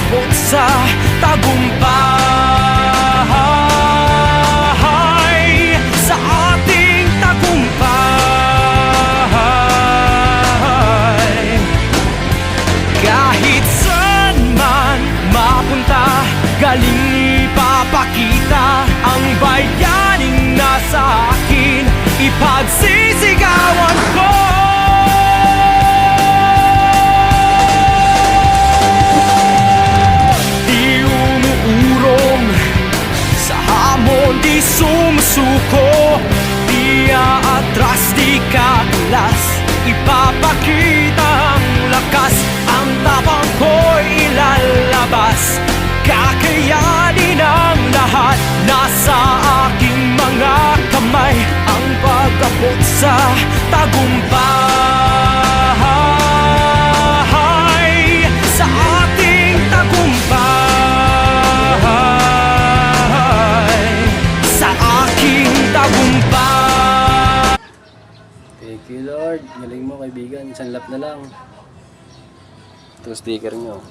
pag-abot sa tagumpay, sa ating tagumpay. Kahit saan man mapunta, galing ipapakita ang bayaning nasa akin, ipagsisigawan ko. Di umuurong sa hamon, di sumusuko, di aatras, di kaklas, ipapakita ang lakas, ang tapang ko'y ilalabas. Kakayanin ang lahat, nasa aking mga kamay, ang pag-abot sa tagumpay, sa ating tagumpay, sa aking tagumpay. Thank you Lord, galing mo kaibigan, isang lap na lang. Ito sticker nyo.